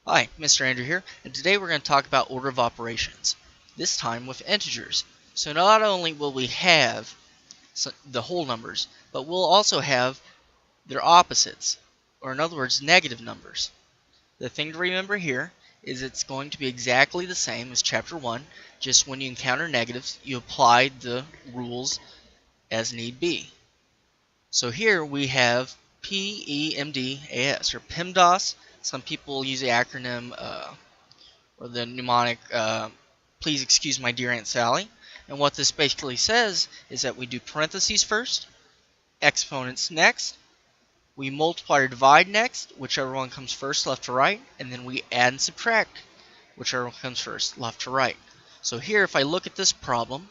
Hi, Mr. Andrew here, and today we're going to talk about order of operations, this time with integers. So not only will we have the whole numbers, but we'll also have their opposites, or in other words, negative numbers. The thing to remember here is it's going to be exactly the same as Chapter 1, just when you encounter negatives, you apply the rules as need be. So here we have PEMDAS, or PEMDAS. Some people use the acronym or the mnemonic, please excuse my dear Aunt Sally. And what this basically says is that we do parentheses first, exponents next, we multiply or divide next, whichever one comes first, left to right, and then we add and subtract, whichever one comes first, left to right. So here, if I look at this problem,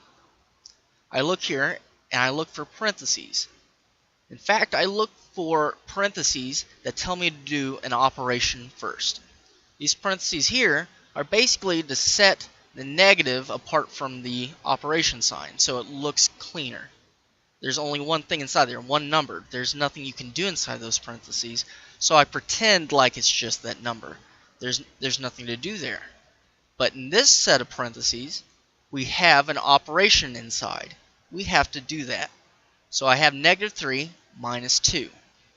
I look here and I look for parentheses. In fact, I look for parentheses that tell me to do an operation first. These parentheses here are basically to set the negative apart from the operation sign, so it looks cleaner. There's only one thing inside there, one number. There's nothing you can do inside those parentheses, so I pretend like it's just that number. There's nothing to do there. But in this set of parentheses, we have an operation inside. We have to do that. So I have negative 3 minus 2.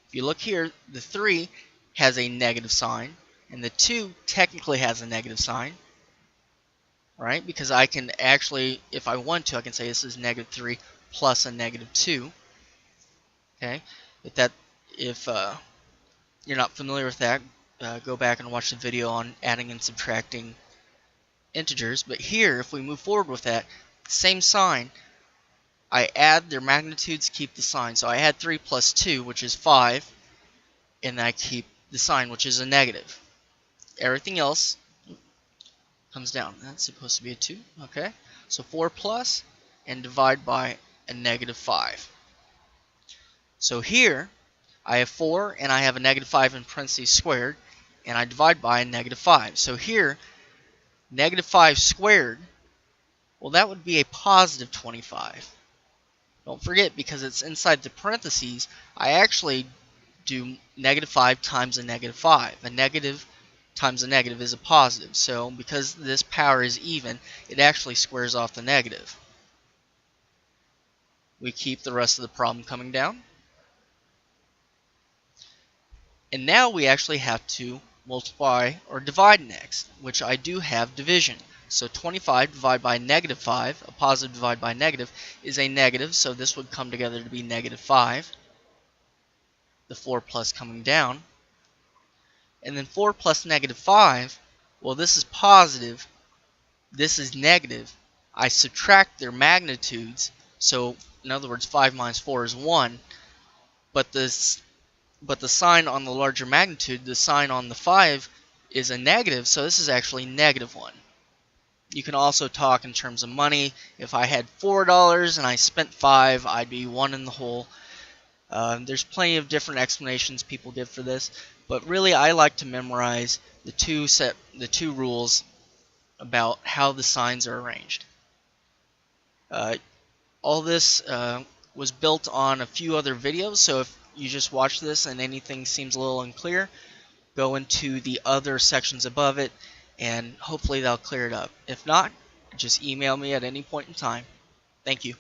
If you look here, the 3 has a negative sign, and the 2 technically has a negative sign, right? Because I can actually, if I want to, I can say this is negative 3 plus a negative 2. Okay? If you're not familiar with that, go back and watch the video on adding and subtracting integers. But here, if we move forward with that, same sign, I add their magnitudes, keep the sign. So I add 3 plus 2, which is 5, and I keep the sign, which is a negative. Everything else comes down. That's supposed to be a 2. Okay, so 4 plus and divide by a negative 5. So here I have 4 and I have a negative 5 in parentheses squared, and I divide by a negative 5. So here, negative 5 squared, well, that would be a positive 25. Don't forget, because it's inside the parentheses, I actually do negative 5 times a negative 5. A negative times a negative is a positive. So because this power is even, it actually squares off the negative. We keep the rest of the problem coming down. And now we actually have to multiply or divide next, which I do have division. So 25 divided by negative 5, a positive divided by negative, is a negative, so this would come together to be negative 5. The 4 plus coming down. And then 4 plus negative 5, well, this is positive, this is negative. I subtract their magnitudes, so in other words, 5 minus 4 is 1, but the sign on the larger magnitude, the sign on the 5, is a negative, so this is actually negative 1. You can also talk in terms of money. If I had $4 and I spent 5, I'd be 1 in the hole. There's plenty of different explanations people give for this, but really I like to memorize the two rules about how the signs are arranged. All this was built on a few other videos, so if you just watch this and anything seems a little unclear, go into the other sections above it, and hopefully that'll clear it up. If not, just email me at any point in time. Thank you.